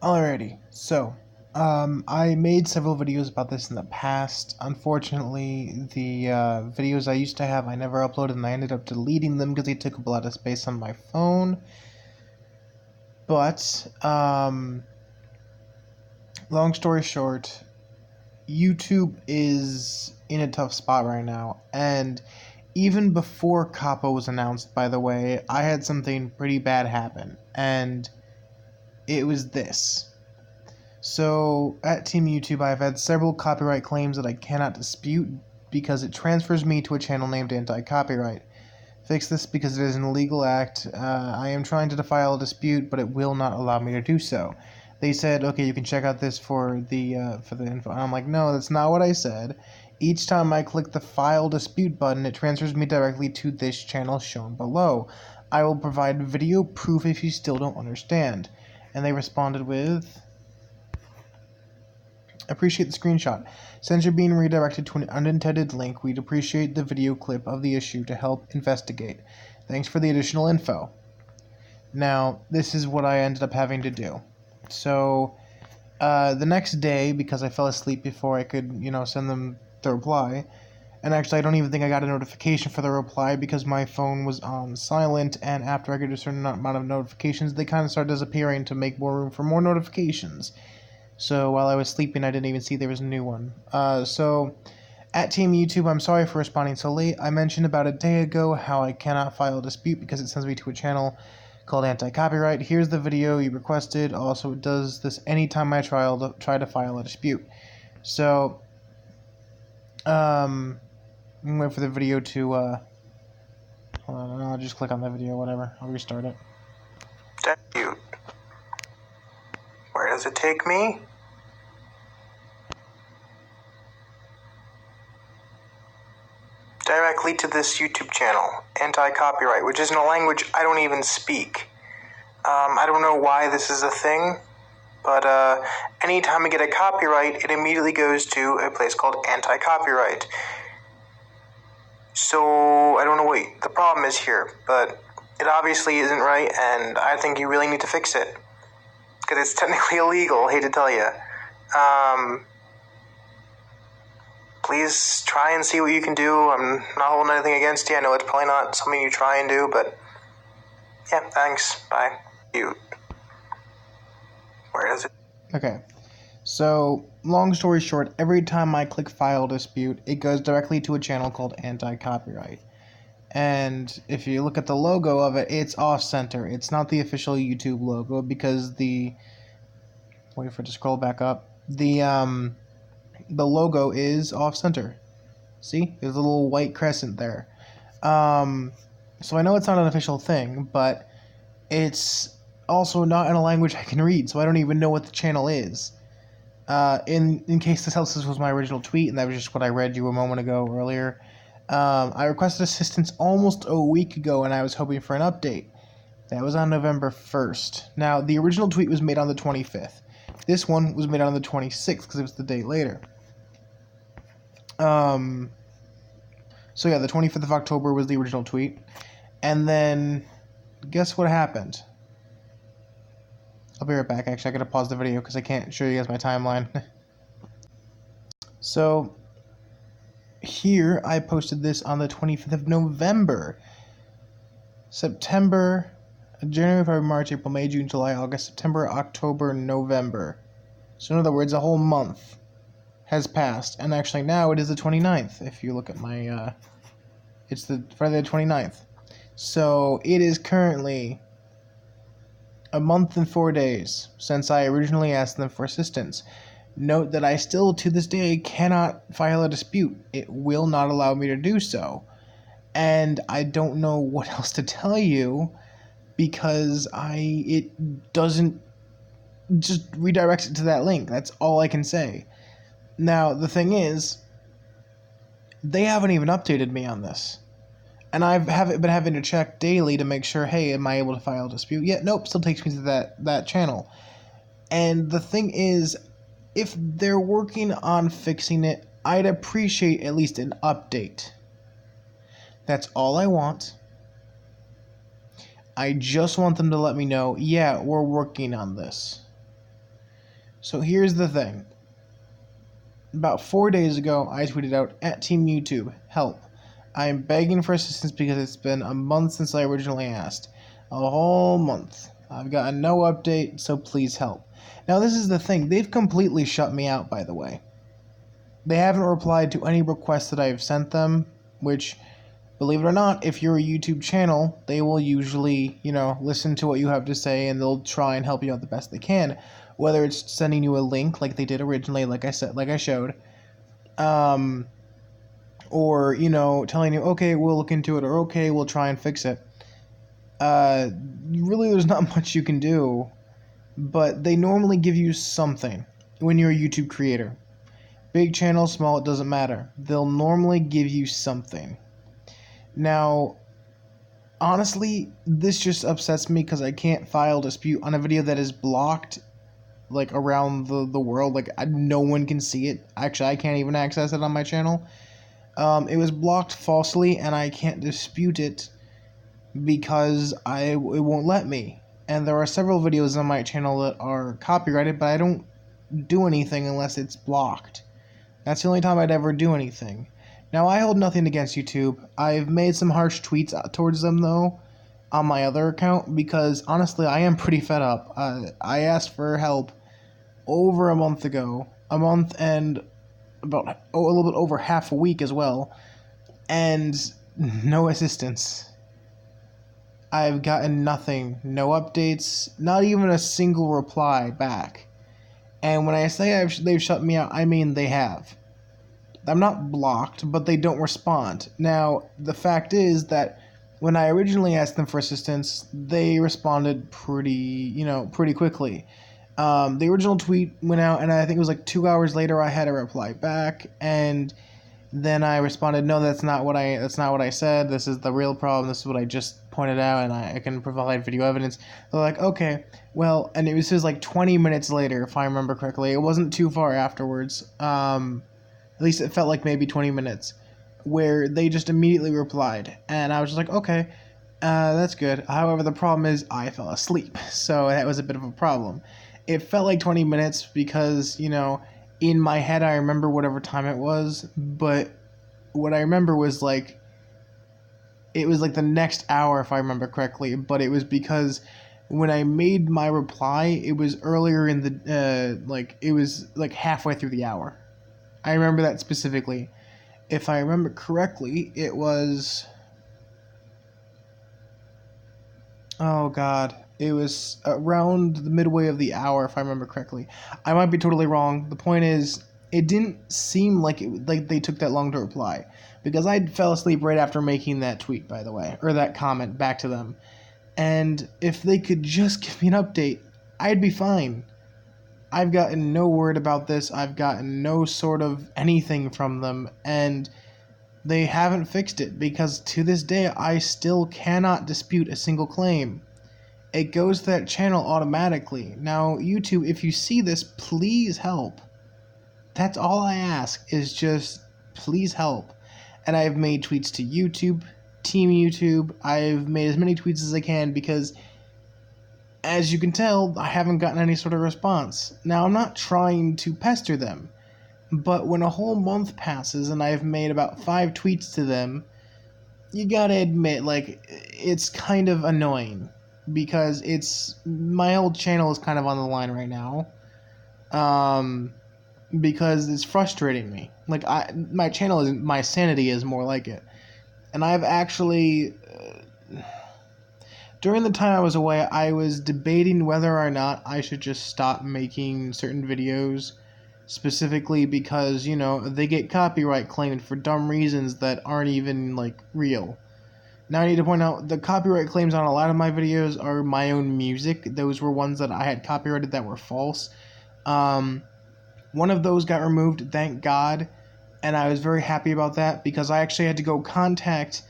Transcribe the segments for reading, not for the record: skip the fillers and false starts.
Alrighty, so, I made several videos about this in the past. Unfortunately, the videos I used to have, I never uploaded, and I ended up deleting them because they took up a lot of space on my phone. But, long story short, YouTube is in a tough spot right now, and even before Capo was announced, by the way, I had something pretty bad happen, and it was this. So, at Team YouTube, I've had several copyright claims that I cannot dispute because it transfers me to a channel named Anti-Copyright. Fix this because it is an illegal act. I am trying to file a dispute, but it will not allow me to do so. They said, okay, you can check out this for the info. And I'm like, no, that's not what I said. Each time I click the File Dispute button, it transfers me directly to this channel shown below. I will provide video proof if you still don't understand. And they responded with, appreciate the screenshot. Since you're being redirected to an unintended link, we'd appreciate the video clip of the issue to help investigate. Thanks for the additional info. Now, this is what I ended up having to do. So, the next day, because I fell asleep before I could, send them the reply, and actually I don't even think I got a notification for the reply because my phone was on silent, and after I get a certain amount of notifications, they kind of start disappearing to make more room for more notifications. So while I was sleeping, I didn't even see there was a new one. So at Team YouTube, I'm sorry for responding so late. I mentioned about a day ago how I cannot file a dispute because it sends me to a channel called Anti-Copyright. Here's the video you requested. Also, it does this anytime I try to file a dispute. So, I'm going to wait for the video to, hold on, I'll just click on the video, whatever. I'll restart it. Dispute. Where does it take me? Directly to this YouTube channel, Anti-Copyright, which is in a language I don't even speak. I don't know why this is a thing, but anytime I get a copyright, it immediately goes to a place called Anti-Copyright. So, I don't know what the problem is here, but it obviously isn't right, and I think you really need to fix it. Because it's technically illegal, hate to tell you. Please try and see what you can do. I'm not holding anything against you. I know it's probably not something you try and do, but yeah, thanks. Bye. Where does it? Okay. So, long story short, every time I click File Dispute, it goes directly to a channel called Anti-Copyright. And if you look at the logo of it, it's off-center. It's not the official YouTube logo because wait for it to scroll back up. The logo is off-center. See? There's a little white crescent there. So I know it's not an official thing, but it's also not in a language I can read, so I don't even know what the channel is. In case this helps, this was my original tweet, and that was just what I read you a moment ago earlier. I requested assistance almost a week ago, and I was hoping for an update. That was on November 1st. Now, the original tweet was made on the 25th. This one was made on the 26th, because it was the day later. So yeah, the 25th of October was the original tweet. And then, guess what happened? I'll be right back. Actually, I gotta pause the video because I can't show you guys my timeline. So, here, I posted this on the 25th of November. September, January, February, March, April, May, June, July, August, September, October, November. So in other words, a whole month has passed. And actually now it is the 29th. If you look at my, it's the Friday the 29th. So it is currently a month and 4 days since I originally asked them for assistance. Note that I still, to this day, cannot file a dispute. It will not allow me to do so. And I don't know what else to tell you because it doesn't just redirect it to that link. That's all I can say. Now, the thing is, they haven't even updated me on this. And I've been having to check daily to make sure, hey, am I able to file a dispute? Yet, nope, still takes me to that channel. And the thing is, if they're working on fixing it, I'd appreciate at least an update. That's all I want. I just want them to let me know, yeah, we're working on this. So here's the thing. About 4 days ago, I tweeted out, at Team YouTube, help. I am begging for assistance because it's been a month since I originally asked. A whole month. I've gotten no update, so please help. Now this is the thing, they've completely shut me out, by the way. They haven't replied to any requests that I've sent them, which, believe it or not, if you're a YouTube channel, they will usually, listen to what you have to say and they'll try and help you out the best they can. Whether it's sending you a link like they did originally, like I showed, or, telling you, okay, we'll look into it, or okay, we'll try and fix it. Really, there's not much you can do, but they normally give you something when you're a YouTube creator. Big channel, small, it doesn't matter. They'll normally give you something. Now, honestly, this just upsets me because I can't file dispute on a video that is blocked, like, around the world. Like, no one can see it. Actually, I can't even access it on my channel. It was blocked falsely, and I can't dispute it because it won't let me. And there are several videos on my channel that are copyrighted, but I don't do anything unless it's blocked. That's the only time I'd ever do anything. Now, I hold nothing against YouTube. I've made some harsh tweets towards them, though, on my other account, because, honestly, I am pretty fed up. I asked for help over a month ago. A month and about a little bit over half a week as well. And no assistance. I've gotten nothing. No updates. Not even a single reply back. And when I say they've shut me out, I mean they have. I'm not blocked, but they don't respond. Now, the fact is that when I originally asked them for assistance, they responded pretty quickly. The original tweet went out, and I think it was like 2 hours later I had a reply back, and then I responded, no, that's not what I said. This is the real problem. This is what I just pointed out, and I can provide video evidence. They're like, okay, well, and it was like 20 minutes later, if I remember correctly. It wasn't too far afterwards. At least it felt like maybe 20 minutes, where they just immediately replied, and I was just like, okay, that's good. However, the problem is I fell asleep, so that was a bit of a problem. It felt like 20 minutes because, in my head I remember whatever time it was, but what I remember was like, it was like the next hour if I remember correctly, but it was because when I made my reply, it was earlier in the, it was like halfway through the hour. I remember that specifically. If I remember correctly, it was... Oh, God. It was around the midway of the hour, if I remember correctly. I might be totally wrong. The point is, it didn't seem like they took that long to reply. Because I fell asleep right after making that tweet, by the way. Or that comment back to them. And if they could just give me an update, I'd be fine. I've gotten no word about this. I've gotten no sort of anything from them, and they haven't fixed it because to this day I still cannot dispute a single claim. It goes to that channel automatically. Now, YouTube, if you see this, please help. That's all I ask, is just please help. And I've made tweets to YouTube, Team YouTube. I've made as many tweets as I can because, as you can tell, I haven't gotten any sort of response. Now, I'm not trying to pester them, but when a whole month passes and I've made about 5 tweets to them, you gotta admit, it's kind of annoying, because my whole channel is kind of on the line right now, because it's frustrating me. My channel isn't, my sanity is more like it, and I've actually... During the time I was away, I was debating whether or not I should just stop making certain videos, specifically because, they get copyright claimed for dumb reasons that aren't even, real. Now I need to point out, the copyright claims on a lot of my videos are my own music. Those were ones that I had copyrighted that were false. One of those got removed, thank God, and I was very happy about that, because I actually had to go contact,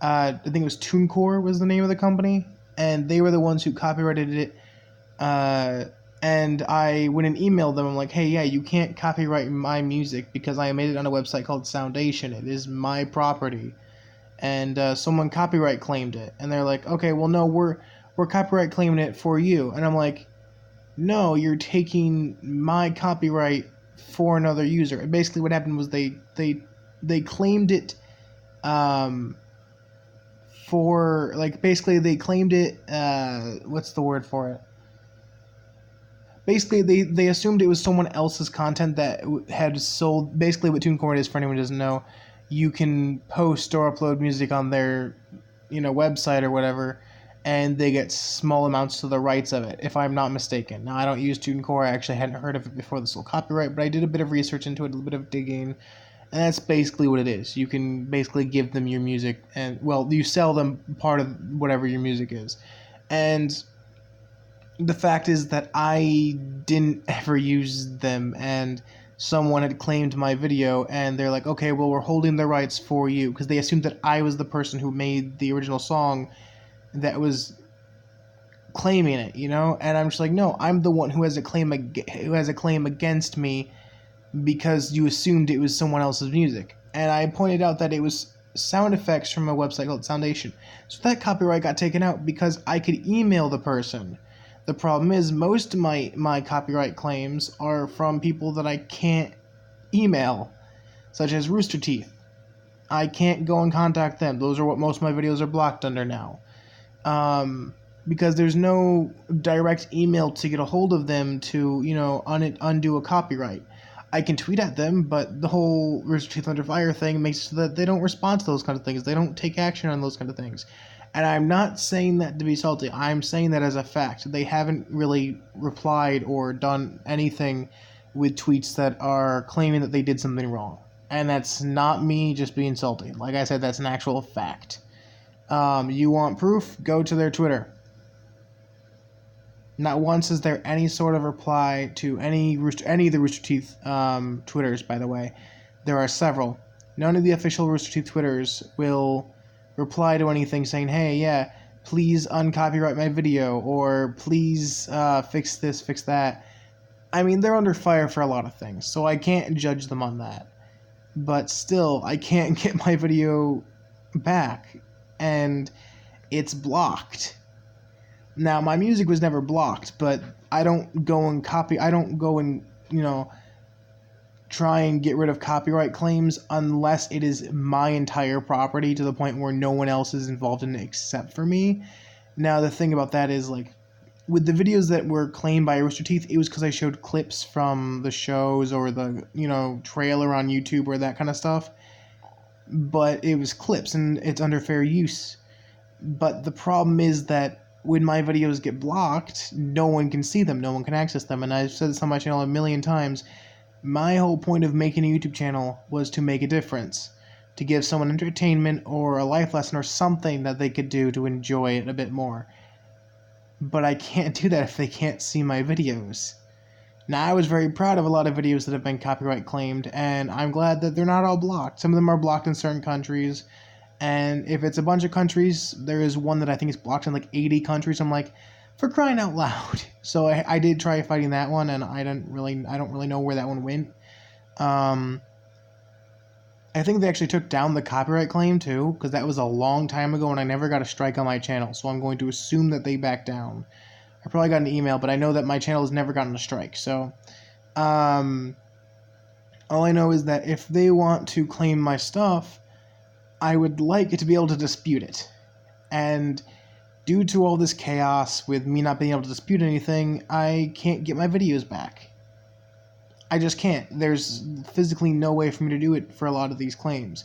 I think it was TuneCore was the name of the company, and they were the ones who copyrighted it, and I went and emailed them. I'm like, hey, yeah, you can't copyright my music because I made it on a website called Soundation. It is my property. And someone copyright claimed it. And they're like, okay, well, no, we're copyright claiming it for you. And I'm like, no, you're taking my copyright for another user. And basically what happened was they claimed it for, like, basically they claimed it, what's the word for it? Basically, they assumed it was someone else's content that had sold. Basically, what TuneCore is, for anyone who doesn't know, you can post or upload music on their, website or whatever, and they get small amounts to the rights of it, if I'm not mistaken. Now, I don't use TuneCore. I actually hadn't heard of it before this whole copyright, but I did a bit of research into it, a little bit of digging, and that's basically what it is. You can basically give them your music, and, well, you sell them part of whatever your music is. And the fact is that I didn't ever use them, and someone had claimed my video, and they're like, okay, well, we're holding the rights for you, because they assumed that I was the person who made the original song that was claiming it, and I'm just like, no, I'm the one who has a claim against me, because you assumed it was someone else's music. And I pointed out that it was sound effects from a website called Soundation. So that copyright got taken out because I could email the person. The problem is, most of my copyright claims are from people that I can't email, such as Rooster Teeth. I can't go and contact them. Those are what most of my videos are blocked under now. Because there's no direct email to get a hold of them to, undo a copyright. I can tweet at them, but the whole Rooster Teeth Under Fire thing makes it so that they don't respond to those kind of things. They don't take action on those kind of things. And I'm not saying that to be salty. I'm saying that as a fact. They haven't really replied or done anything with tweets that are claiming that they did something wrong. And that's not me just being salty. Like I said, that's an actual fact. You want proof? Go to their Twitter. Not once is there any sort of reply to any of the Rooster Teeth Twitters, by the way. There are several. None of the official Rooster Teeth Twitters will reply to anything saying, hey, yeah, please uncopyright my video, or please fix this, fix that. I mean, they're under fire for a lot of things, so I can't judge them on that. But still, I can't get my video back, and it's blocked. Now, my music was never blocked, but I don't go and try and get rid of copyright claims unless it is my entire property, to the point where no one else is involved in it except for me. Now, the thing about that is, like, with the videos that were claimed by Rooster Teeth, it was because I showed clips from the shows or the, trailer on YouTube or that kind of stuff. But it was clips, and it's under fair use. But the problem is that when my videos get blocked, no one can see them, no one can access them. And I've said this on my channel a million times. My whole point of making a YouTube channel was to make a difference, to give someone entertainment or a life lesson or something that they could do to enjoy it a bit more. But I can't do that if they can't see my videos. Now, I was very proud of a lot of videos that have been copyright claimed, and I'm glad that they're not all blocked. Some of them are blocked in certain countries, and if it's a bunch of countries, there is one that I think is blocked in like 80 countries. I'm like, for crying out loud. So I did try fighting that one, and I don't really know where that one went. I think they actually took down the copyright claim too, because that was a long time ago, and I never got a strike on my channel. So I'm going to assume that they backed down. I probably got an email, but I know that my channel has never gotten a strike. So, all I know is that if they want to claim my stuff, I would like it to be able to dispute it. And due to all this chaos with me not being able to dispute anything, I can't get my videos back. I just can't. There's physically no way for me to do it for a lot of these claims.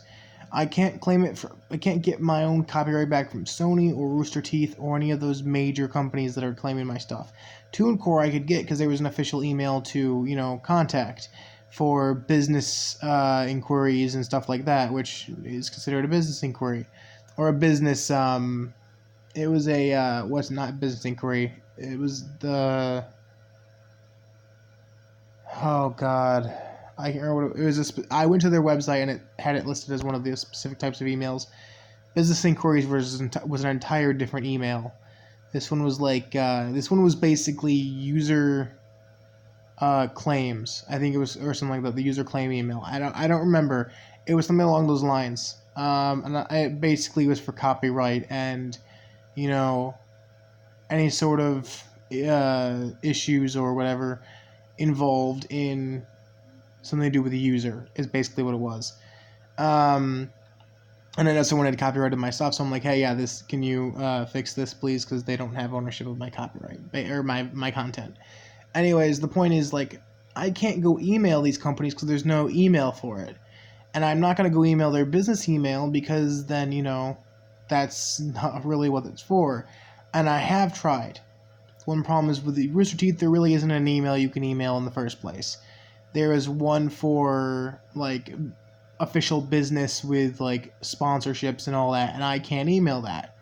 I can't get my own copyright back from Sony or Rooster Teeth or any of those major companies that are claiming my stuff. TuneCore I could get because there was an official email to, contact for business inquiries and stuff like that, which is considered a business inquiry. Or a business, it was a, what's not business inquiry, it was the, oh god, I can't remember what it was. I went to their website and it had it listed as one of the specific types of emails. Business inquiries was an entire different email. This one was like, this one was basically user claims. I think it was, or something like that, the user claim email. I don't remember. It was something along those lines. And it basically was for copyright and, any sort of issues or whatever involved in something to do with the user, is basically what it was. And I know someone had copyrighted my stuff, so I'm like, hey, yeah, this, can you fix this, please? Because they don't have ownership of my copyright, or my content. Anyways, the point is, like, I can't go email these companies because there's no email for it. And I'm not going to go email their business email because then, that's not really what it's for. And I have tried. One problem is with the Rooster Teeth, there really isn't an email you can email in the first place. There is one for, like, official business with, like, sponsorships and all that, and I can't email that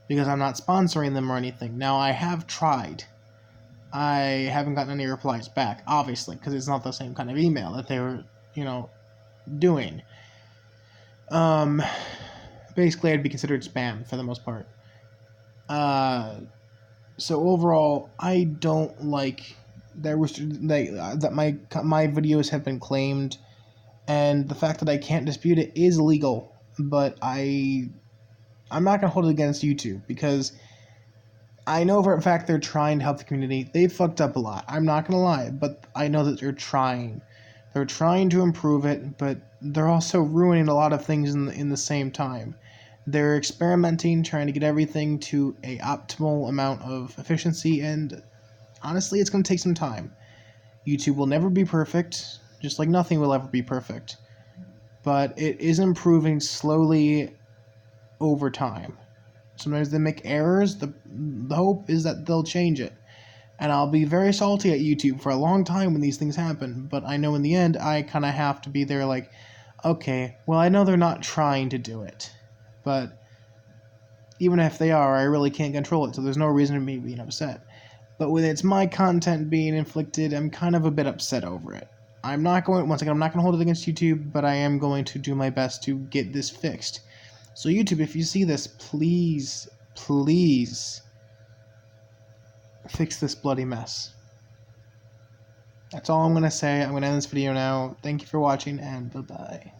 because I'm not sponsoring them or anything. Now, I have tried. I haven't gotten any replies back, obviously, because it's not the same kind of email that they were, doing. Basically, I'd be considered spam for the most part. So overall, I don't like that that my videos have been claimed, and the fact that I can't dispute it is illegal. But I'm not gonna hold it against YouTube because I know for a fact they're trying to help the community. They fucked up a lot. I'm not gonna lie, but I know that they're trying. They're trying to improve it, but they're also ruining a lot of things in the same time. They're experimenting, trying to get everything to a optimal amount of efficiency, and honestly, it's going to take some time. YouTube will never be perfect, just like nothing will ever be perfect, but it is improving slowly over time. Sometimes they make errors. The hope is that they'll change it. And I'll be very salty at YouTube for a long time when these things happen, but I know in the end I kind of have to be there like, okay, well, I know they're not trying to do it, but even if they are, I really can't control it, so there's no reason to me being upset. But when it's my content being inflicted, I'm kind of a bit upset over it. Once again, I'm not going to hold it against YouTube, but I am going to do my best to get this fixed. So YouTube, if you see this, please, please fix this bloody mess. That's all I'm going to say. I'm going to end this video now. Thank you for watching, and bye-bye.